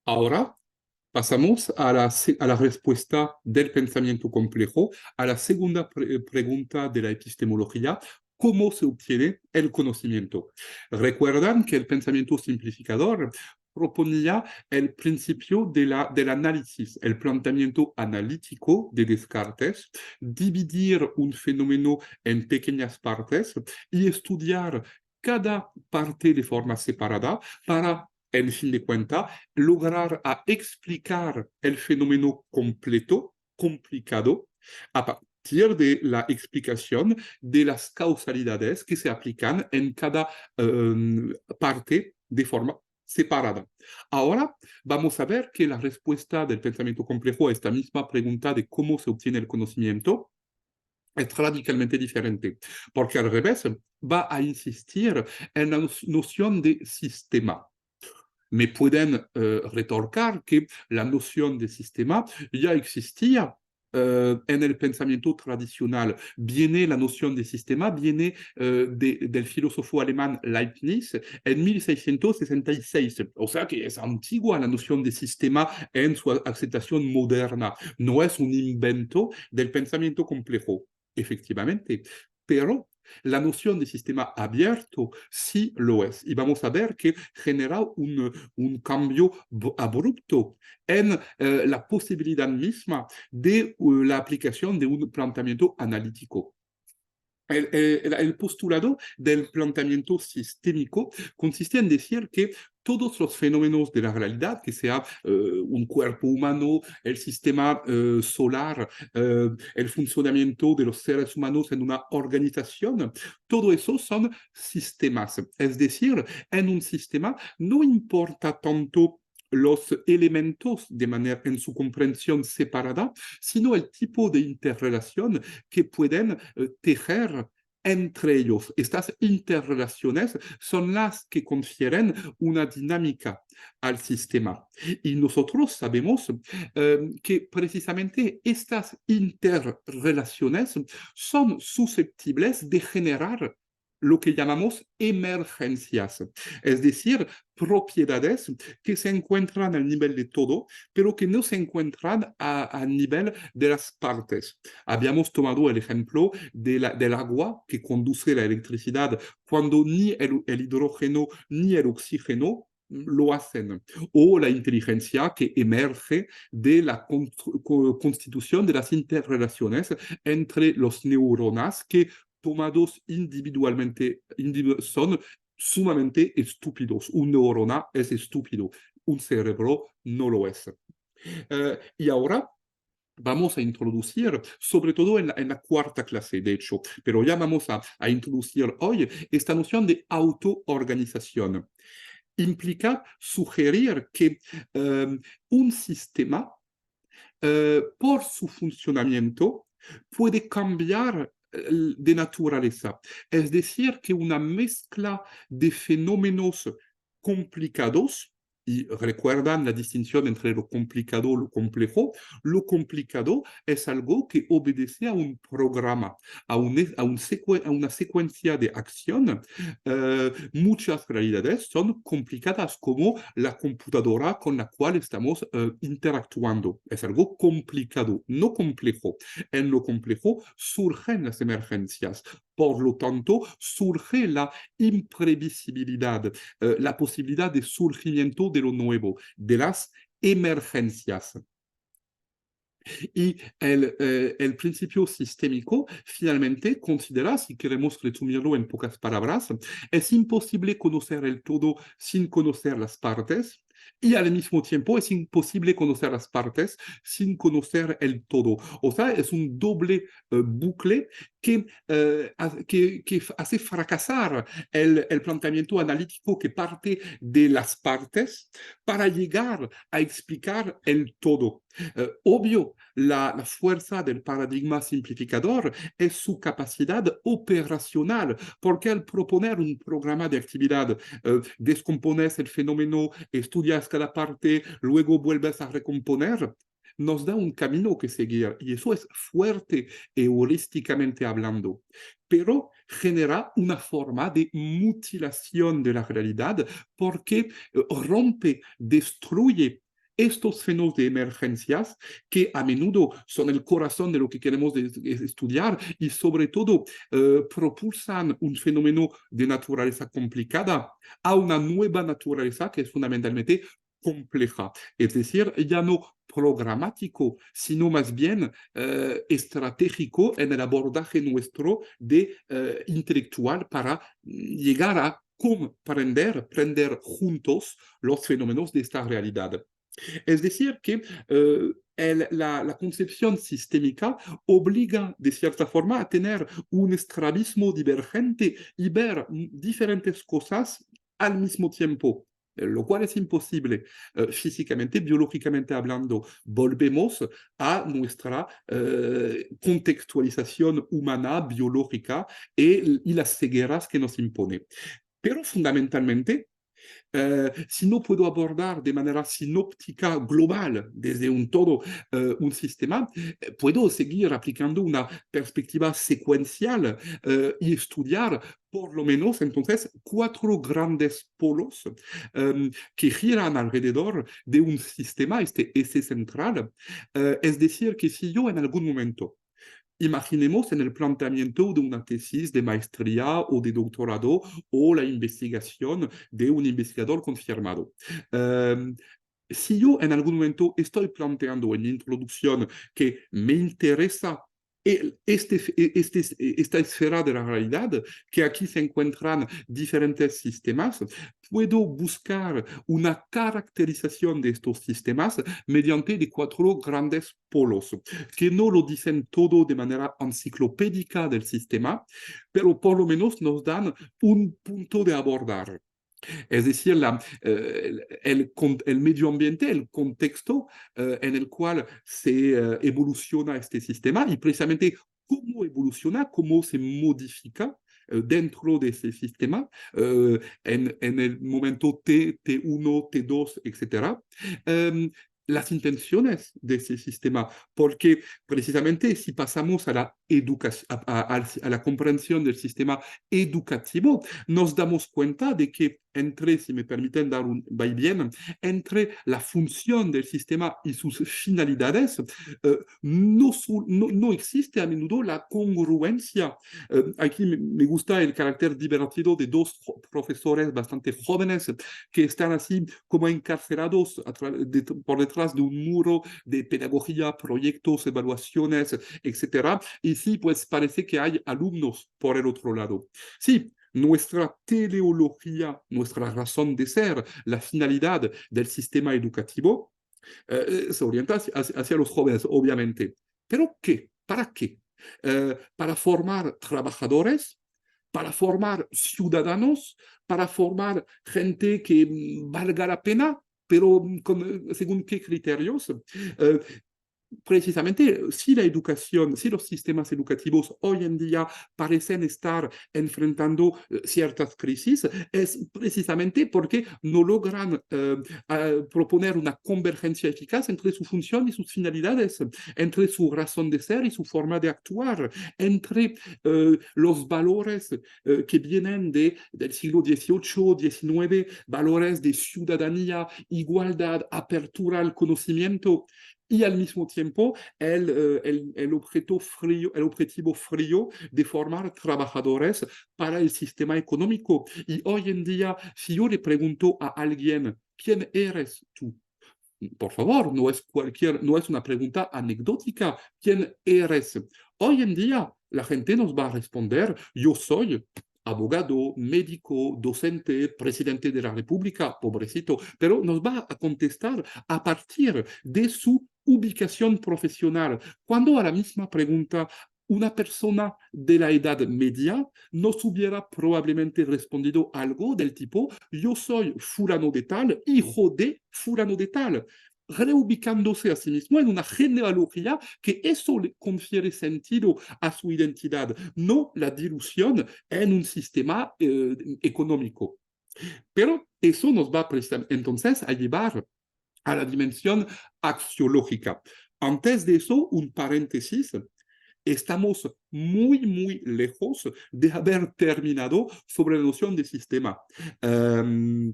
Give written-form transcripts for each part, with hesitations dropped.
Ahora pasamos a la respuesta del pensamiento complejo, a la segunda pregunta de la epistemología: ¿cómo se obtiene el conocimiento? Recuerdan que el pensamiento simplificador proponía el principio del análisis, el planteamiento analítico de Descartes, dividir un fenómeno en pequeñas partes y estudiar cada parte de forma separada para, en fin de cuentas, lograr explicar el fenómeno completo, complicado, a partir de la explicación de las causalidades que se aplican en cada parte de forma separada. Ahora vamos a ver que la respuesta del pensamiento complejo a esta misma pregunta de cómo se obtiene el conocimiento es radicalmente diferente, porque al revés va a insistir en la noción de sistema. Me pueden retorcar que la noción de sistema ya existía en el pensamiento tradicional. Viene la noción de sistema, viene del filósofo alemán Leibniz en 1666. O sea que es antigua la noción de sistema en su aceptación moderna. No es un invento del pensamiento complejo, efectivamente, pero la noción de sistema abierto sí lo es. Y vamos a ver que genera un cambio abrupto en la posibilidad misma de la aplicación de un planteamiento analítico. El postulado del planteamiento sistémico consiste en decir que todos los fenómenos de la realidad, que sea un cuerpo humano, el sistema solar, el funcionamiento de los seres humanos en una organización, todo eso son sistemas. Es decir, en un sistema no importa tanto los elementos de manera en su comprensión separada, sino el tipo de interrelación que pueden tejer entre ellos. Estas interrelaciones son las que confieren una dinámica al sistema. Y nosotros sabemos que precisamente estas interrelaciones son susceptibles de generar lo que llamamos emergencias, es decir, propiedades que se encuentran al nivel de todo, pero que no se encuentran a nivel de las partes. Habíamos tomado el ejemplo del agua que conduce la electricidad cuando ni el hidrógeno ni el oxígeno lo hacen, o la inteligencia que emerge de la constitución de las interrelaciones entre los neuronas que tomados individualmente son sumamente estúpidos. Un neurona es estúpido, un cerebro no lo es. Y ahora vamos a introducir, sobre todo en la cuarta clase, de hecho, pero ya vamos a introducir hoy esta noción de autoorganización. Implica sugerir que un sistema, por su funcionamiento, puede cambiar de naturaleza. Es decir, que una mezcla de fenómenos complicados, y recuerdan la distinción entre lo complicado y lo complicado es algo que obedece a un programa, a una secuencia de acción. Muchas realidades son complicadas, como la computadora con la cual estamos interactuando. Es algo complicado, no complejo. En lo complejo surgen las emergencias. Por lo tanto, surge la imprevisibilidad, la posibilidad de surgimiento de lo nuevo, de las emergencias. Y el principio sistémico finalmente considera, si queremos resumirlo en pocas palabras, es imposible conocer el todo sin conocer las partes, y al mismo tiempo es imposible conocer las partes sin conocer el todo. O sea, es un doble bucle que hace fracasar el planteamiento analítico que parte de las partes para llegar a explicar el todo. Obvio, la fuerza del paradigma simplificador es su capacidad operacional, porque al proponer un programa de actividad, descompones el fenómeno, estudias cada parte, luego vuelves a recomponer, nos da un camino que seguir, y eso es fuerte heurísticamente hablando, pero genera una forma de mutilación de la realidad porque rompe, destruye estos fenómenos de emergencias que a menudo son el corazón de lo que queremos estudiar y sobre todo propulsan un fenómeno de naturaleza complicada a una nueva naturaleza que es fundamentalmente compleja, es decir, ya no programático, sino más bien estratégico en el abordaje nuestro de intelectual para llegar a comprender, prender juntos los fenómenos de esta realidad. Es decir, que la concepción sistémica obliga, de cierta forma, a tener un estrabismo divergente y ver diferentes cosas al mismo tiempo, lo cual es imposible físicamente, biológicamente hablando. Volvemos a nuestra contextualización humana, biológica y las cegueras que nos impone. Pero fundamentalmente, si no puedo abordar de manera sinóptica global desde un todo un sistema, puedo seguir aplicando una perspectiva secuencial y estudiar por lo menos entonces 4 grandes polos que giran alrededor de un sistema, este eje central. Es decir, que si yo en algún momento imaginemos en el planteamiento de una tesis de maestría o de doctorado o la investigación de un investigador confirmado. Si yo en algún momento estoy planteando en la introducción que me interesa esta esfera de la realidad, que aquí se encuentran diferentes sistemas, puedo buscar una caracterización de estos sistemas mediante de 4 grandes polos, que no lo dicen todo de manera enciclopédica del sistema, pero por lo menos nos dan un punto de abordar. Es decir, el medio ambiente, el contexto en el cual se evoluciona este sistema y precisamente cómo evoluciona, cómo se modifica dentro de ese sistema en el momento T, T1, T2, etc. Las intenciones de ese sistema, porque precisamente si pasamos a la educación, a la comprensión del sistema educativo, nos damos cuenta de que entre, si me permiten dar un vaivén, entre la función del sistema y sus finalidades, no existe a menudo la congruencia. Aquí me gusta el carácter divertido de 2 profesores bastante jóvenes que están así como encarcelados por detrás de un muro de pedagogía, proyectos, evaluaciones, etcétera. Y sí, pues parece que hay alumnos por el otro lado. Sí, nuestra teleología, nuestra razón de ser, la finalidad del sistema educativo, se orienta hacia los jóvenes, obviamente. ¿Pero qué? ¿Para qué? Para formar trabajadores, para formar ciudadanos, para formar gente que valga la pena, pero según qué criterios. Precisamente, si la educación, si los sistemas educativos hoy en día parecen estar enfrentando ciertas crisis, es precisamente porque no logran proponer una convergencia eficaz entre su función y sus finalidades, entre su razón de ser y su forma de actuar, entre los valores que vienen del siglo XVIII, XIX, valores de ciudadanía, igualdad, apertura al conocimiento, y al mismo tiempo el objetivo frío de formar trabajadores para el sistema económico. Y hoy en día, si yo le pregunto a alguien, ¿quién eres tú? Por favor, no es una pregunta anecdótica. ¿Quién eres? Hoy en día, la gente nos va a responder, yo soy abogado, médico, docente, presidente de la República, pobrecito, pero nos va a contestar a partir de su ubicación profesional. Cuando a la misma pregunta una persona de la edad media nos hubiera probablemente respondido algo del tipo, yo soy fulano de tal, hijo de fulano de tal, reubicándose a sí mismo en una genealogía que eso le confiere sentido a su identidad, no la dilución en un sistema económico. Pero eso nos va entonces a llevar a la dimensión axiológica. Antes de eso, un paréntesis. Estamos muy lejos de haber terminado sobre la noción de sistema. Um,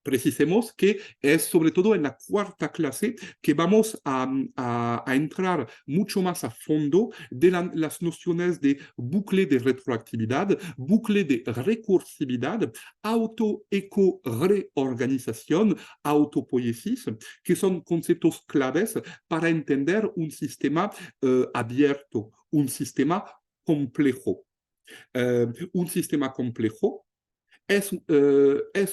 Precisemos que es sobre todo en la cuarta clase que vamos a entrar mucho más a fondo de las nociones de bucle de retroactividad, bucle de recursividad, auto-eco-reorganización, autopoiesis, que son conceptos claves para entender un sistema abierto, un sistema complejo. Un sistema complejo es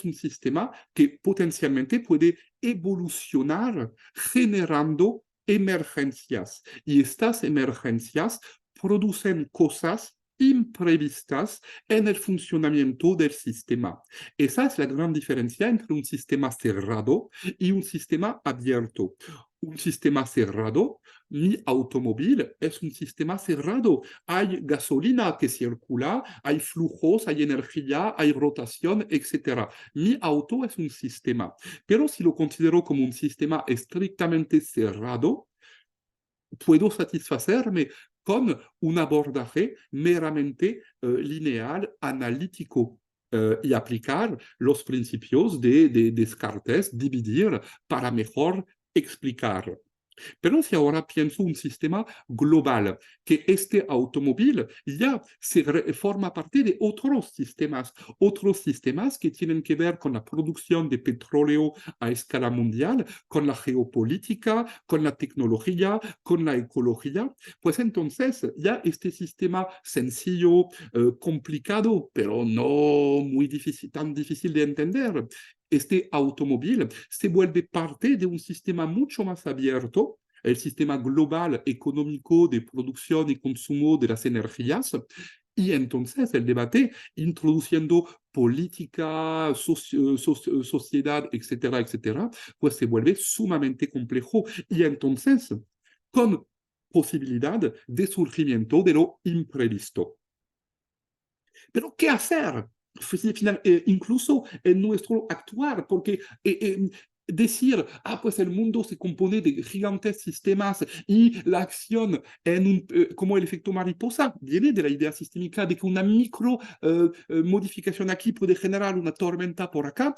un sistema que potencialmente puede evolucionar generando emergencias. Y estas emergencias producen cosas imprevistas en el funcionamiento del sistema. Esa es la gran diferencia entre un sistema cerrado y un sistema abierto. Un sistema cerrado, mi automóvil es un sistema cerrado. Hay gasolina que circula, hay flujos, hay energía, hay rotación, etc. Mi auto es un sistema, pero si lo considero como un sistema estrictamente cerrado, puedo satisfacerme con un abordaje meramente lineal, analítico, y aplicar los principios de Descartes, dividir para mejor explicar. Pero si ahora pienso un sistema global, que este automóvil ya forma parte de otros sistemas que tienen que ver con la producción de petróleo a escala mundial, con la geopolítica, con la tecnología, con la ecología, pues entonces ya este sistema sencillo, complicado, pero no muy difícil, tan difícil de entender, este automóvil se vuelve parte de un sistema mucho más abierto, el sistema global económico de producción y consumo de las energías, y entonces el debate, introduciendo política, sociedad, etcétera, etcétera, pues se vuelve sumamente complejo, y entonces con posibilidad de surgimiento de lo imprevisto. Pero ¿qué hacer? Incluso en nuestro actuar, porque decir, pues el mundo se compone de gigantes sistemas y la acción como el efecto mariposa viene de la idea sistémica de que una micro modificación aquí puede generar una tormenta por acá.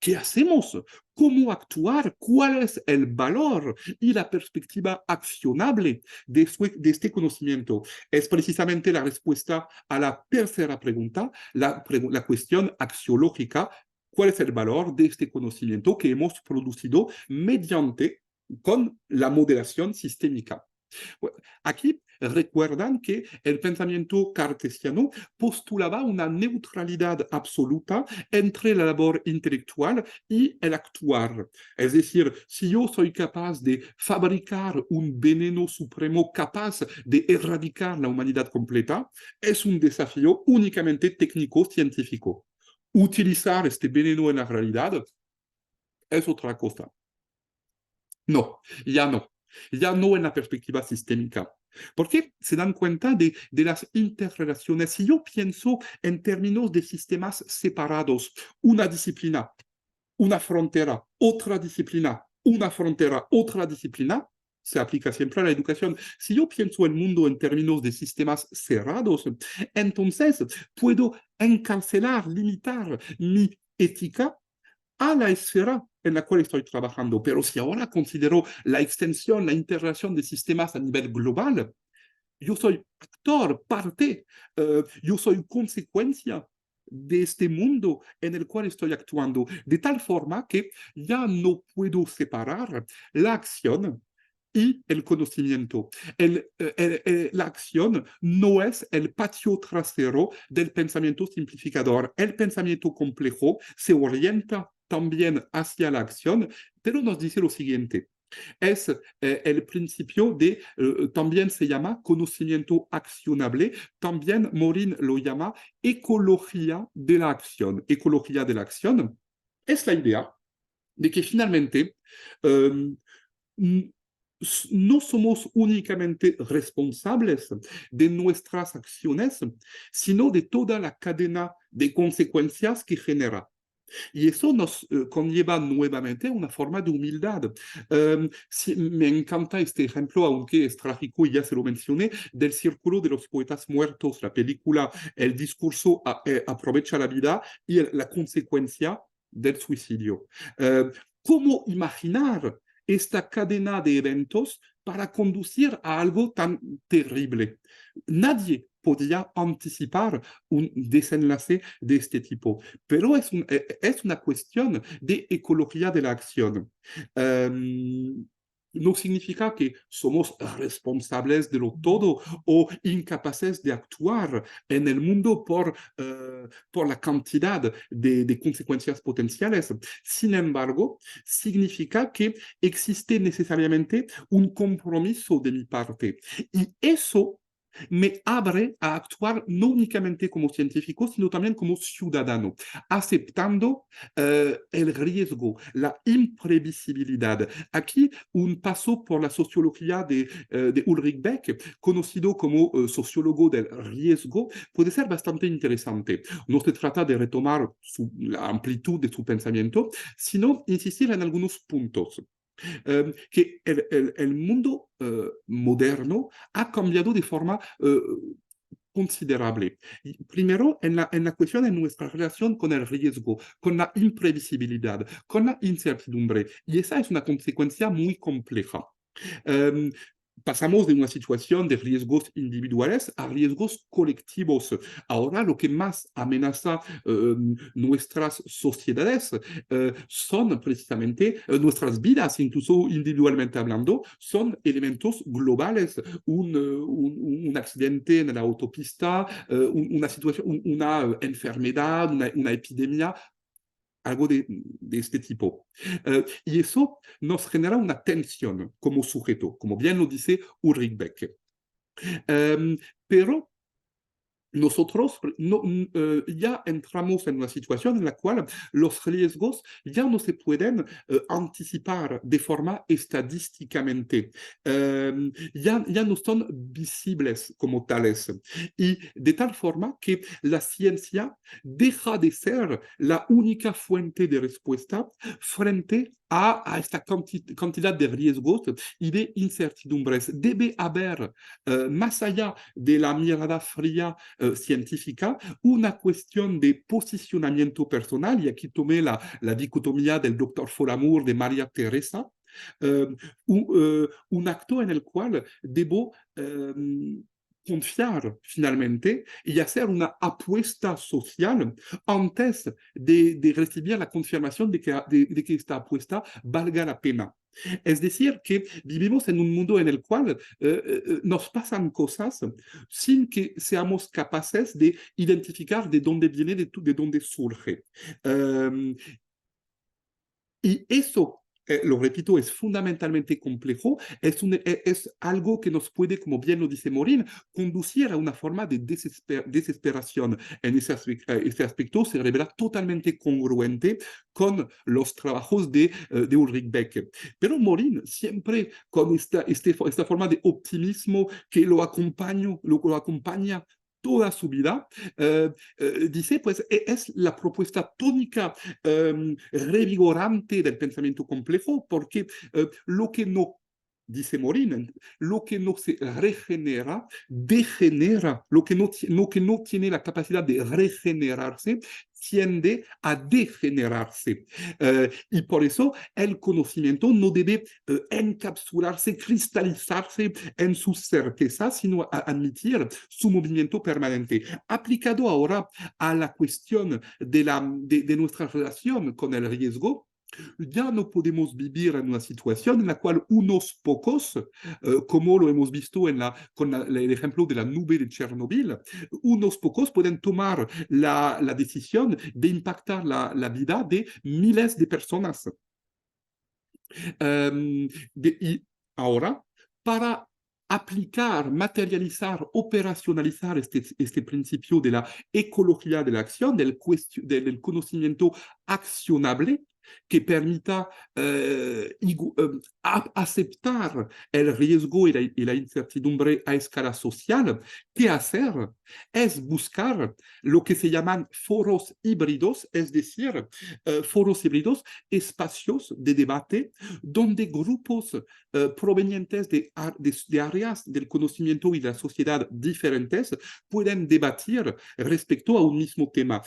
¿Qué hacemos? ¿Cómo actuar? ¿Cuál es el valor y la perspectiva accionable de este conocimiento? Es precisamente la respuesta a la tercera pregunta, la cuestión axiológica. ¿Cuál es el valor de este conocimiento que hemos producido mediante con la modelación sistémica? Aquí recuerdan que el pensamiento cartesiano postulaba una neutralidad absoluta entre la labor intelectual y el actuar. Es decir, si yo soy capaz de fabricar un veneno supremo capaz de erradicar la humanidad completa, es un desafío únicamente técnico-científico. Utilizar este veneno en la realidad es otra cosa. No, ya no. Ya no en la perspectiva sistémica. Porque se dan cuenta de las interrelaciones. Si yo pienso en términos de sistemas separados, una disciplina, una frontera, otra disciplina, una frontera, otra disciplina, se aplica siempre a la educación. Si yo pienso el mundo en términos de sistemas cerrados, entonces puedo encarcelar, limitar mi ética a la esfera en la cual estoy trabajando. Pero si ahora considero la extensión, la interrelación de sistemas a nivel global, yo soy actor, parte, yo soy consecuencia de este mundo en el cual estoy actuando, de tal forma que ya no puedo separar la acción y el conocimiento. La acción no es el patio trasero del pensamiento simplificador. El pensamiento complejo se orienta también hacia la acción, pero nos dice lo siguiente. Es el principio de, también se llama conocimiento accionable, también Morin lo llama ecología de la acción. Ecología de la acción es la idea de que finalmente um, no somos únicamente responsables de nuestras acciones, sino de toda la cadena de consecuencias que genera. Y eso nos conlleva nuevamente a una forma de humildad. Me encanta este ejemplo, aunque es trágico, y ya se lo mencioné, del Círculo de los Poetas Muertos, la película, el discurso aprovecha la vida y la consecuencia del suicidio. ¿Cómo imaginar esta cadena de eventos para conducir a algo tan terrible? Nadie podía anticipar un desenlace de este tipo, pero es una cuestión de ecología de la acción. No significa que somos responsables de lo todo o incapaces de actuar en el mundo por la cantidad de consecuencias potenciales. Sin embargo, significa que existe necesariamente un compromiso de mi parte. Y eso me abre a actuar no únicamente como científico, sino también como ciudadano, aceptando el riesgo, la imprevisibilidad. Aquí un paso por la sociología de Ulrich Beck, conocido como sociólogo del riesgo, puede ser bastante interesante. No se trata de retomar la amplitud de su pensamiento, sino insistir en algunos puntos. Que el mundo moderno ha cambiado de forma considerable. Primero, en la cuestión de nuestra relación con el riesgo, con la imprevisibilidad, con la incertidumbre. Y esa es una consecuencia muy compleja. Um, Pasamos de una situación de riesgos individuales a riesgos colectivos. Ahora lo que más amenaza nuestras sociedades son precisamente nuestras vidas, incluso individualmente hablando, son elementos globales. Un accidente en la autopista, una situación, una enfermedad, una epidemia, algo de este tipo. Y eso nos genera una tensión como sujeto, como bien lo dice Ulrich Beck. Pero nosotros ya entramos en una situación en la cual los riesgos ya no se pueden anticipar de forma estadísticamente, ya no son visibles como tales, y de tal forma que la ciencia deja de ser la única fuente de respuesta frente a esta cantidad de riesgos y de incertidumbres. Debe haber, más allá de la mirada fría científica, una cuestión de posicionamiento personal, y aquí tomé la dicotomía del doctor Folamour de María Teresa, un acto en el cual debo confiar finalmente y hacer una apuesta social antes de recibir la confirmación de que esta apuesta valga la pena. Es decir, que vivimos en un mundo en el cual nos pasan cosas sin que seamos capaces de identificar de dónde viene, de dónde surge. Y eso, lo repito, es fundamentalmente complejo, es algo que nos puede, como bien lo dice Morin, conducir a una forma de desesperación. En ese aspecto se revela totalmente congruente con los trabajos de Ulrich Beck. Pero Morin, siempre con esta forma de optimismo que lo acompaña toda su vida, dice, pues es la propuesta tónica revigorante del pensamiento complejo, porque lo que no, dice Morin, lo que no se regenera, degenera, lo que no tiene la capacidad de regenerarse, tiende a degenerarse. Y por eso el conocimiento no debe encapsularse, cristalizarse en sus certezas, sino a admitir su movimiento permanente. Aplicado ahora a la cuestión de nuestra relación con el riesgo, ya no podemos vivir en una situación en la cual unos pocos, como lo hemos visto con el ejemplo de la nube de Chernobyl, unos pocos pueden tomar la decisión de impactar la vida de miles de personas. Y ahora, para aplicar, materializar, operacionalizar este principio de la ecología de la acción, del conocimiento accionable, que permita aceptar el riesgo y la incertidumbre a escala social. ¿Qué hacer? Es buscar lo que se llaman foros híbridos, es decir, foros híbridos, espacios de debate donde grupos provenientes de áreas del conocimiento y de la sociedad diferentes pueden debatir respecto a un mismo tema.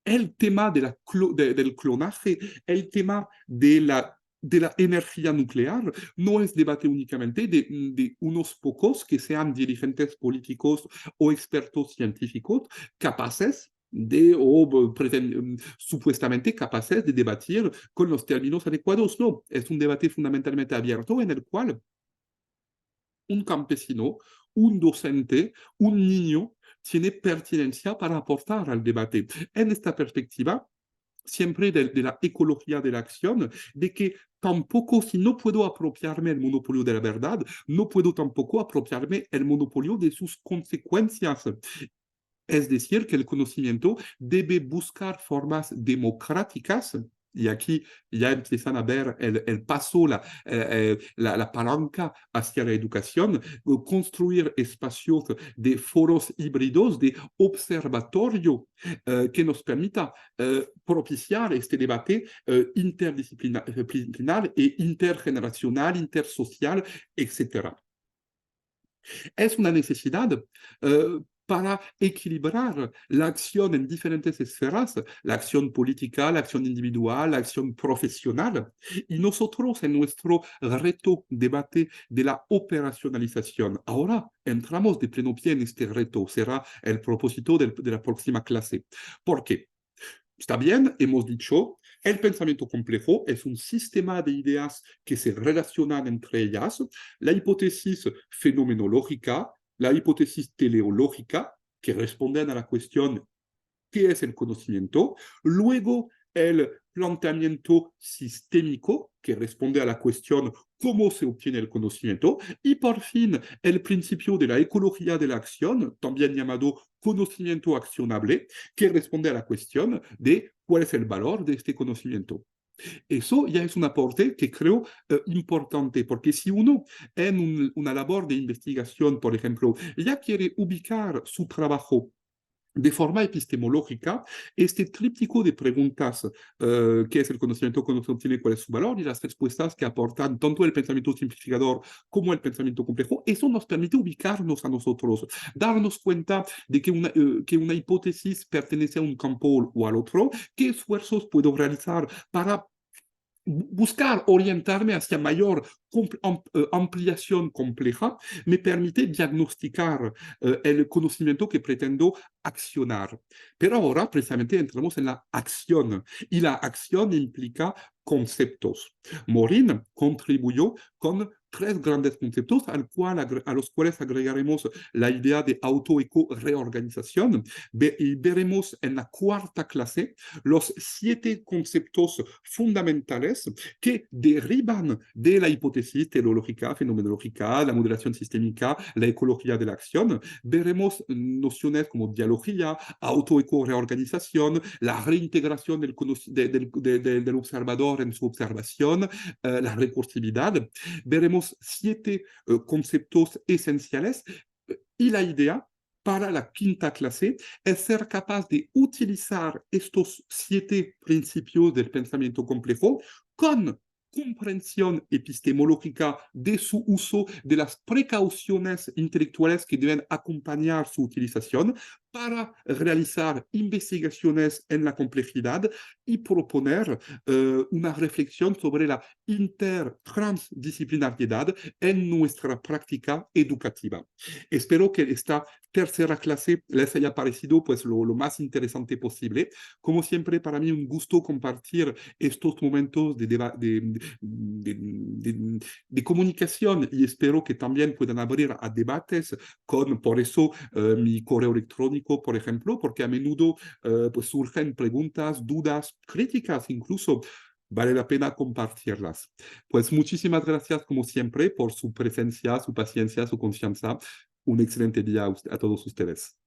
el tema del clonaje, el tema de la energía nuclear, no es debate únicamente de unos pocos que sean dirigentes políticos o expertos científicos capaces supuestamente capaces de debatir con los términos adecuados. No, es un debate fundamentalmente abierto en el cual un campesino, un docente, un niño tiene pertinencia para aportar al debate. En esta perspectiva, siempre de la ecología de la acción, de que tampoco, si no puedo apropiarme el monopolio de la verdad, no puedo tampoco apropiarme el monopolio de sus consecuencias. Es decir, que el conocimiento debe buscar formas democráticas, y aquí ya empiezan a ver el paso, la palanca hacia la educación, construir espacios de foros híbridos, de observatorio, que nos permita propiciar este debate interdisciplinar e intergeneracional, intersocial, etc. Es una necesidad para equilibrar la acción en diferentes esferas, la acción política, la acción individual, la acción profesional. Y nosotros en nuestro reto debate de la operacionalización, ahora entramos de pleno pie en este reto, será el propósito de la próxima clase. ¿Por qué? Está bien, hemos dicho, el pensamiento complejo es un sistema de ideas que se relacionan entre ellas, la hipótesis fenomenológica, la hipótesis teleológica, que responden a la cuestión ¿qué es el conocimiento? Luego, el planteamiento sistémico, que responde a la cuestión cómo se obtiene el conocimiento, y por fin el principio de la ecología de la acción, también llamado conocimiento accionable, que responde a la cuestión de cuál es el valor de este conocimiento. Eso ya es un aporte que creo importante, porque si uno en una labor de investigación, por ejemplo, ya quiere ubicar su trabajo de forma epistemológica, este tríptico de preguntas, ¿qué es el conocimiento? ¿Cómo se obtiene? ¿Cuál es su valor? Y las respuestas que aportan tanto el pensamiento simplificador como el pensamiento complejo, eso nos permite ubicarnos a nosotros, darnos cuenta de que una hipótesis pertenece a un campo o al otro, qué esfuerzos puedo realizar para buscar orientarme hacia mayor ampliación compleja me permite diagnosticar el conocimiento que pretendo accionar. Pero ahora precisamente entramos en la acción y la acción implica conceptos. Morin contribuyó con tres grandes conceptos a los cuales agregaremos la idea de auto-eco-reorganización y veremos en la cuarta clase los 7 conceptos fundamentales que derivan de la hipótesis teleológica, fenomenológica, la modelación sistémica, la ecología de la acción. Veremos nociones como dialogía, auto-eco-reorganización, la reintegración del observador en su observación, la recursividad. Veremos 7 conceptos esenciales y la idea para la quinta clase es ser capaz de utilizar estos 7 principios del pensamiento complejo con comprensión epistemológica de su uso, de las precauciones intelectuales que deben acompañar su utilización para realizar investigaciones en la complejidad y proponer una reflexión sobre la intertransdisciplinariedad en nuestra práctica educativa. Espero que esta tercera clase les haya parecido pues lo más interesante posible. Como siempre, para mí un gusto compartir estos momentos de comunicación y espero que también puedan abrir a debates por eso mi correo electrónico, por ejemplo, porque a menudo pues surgen preguntas, dudas, críticas incluso. Vale la pena compartirlas. Pues muchísimas gracias, como siempre, por su presencia, su paciencia, su confianza. Un excelente día a todos ustedes.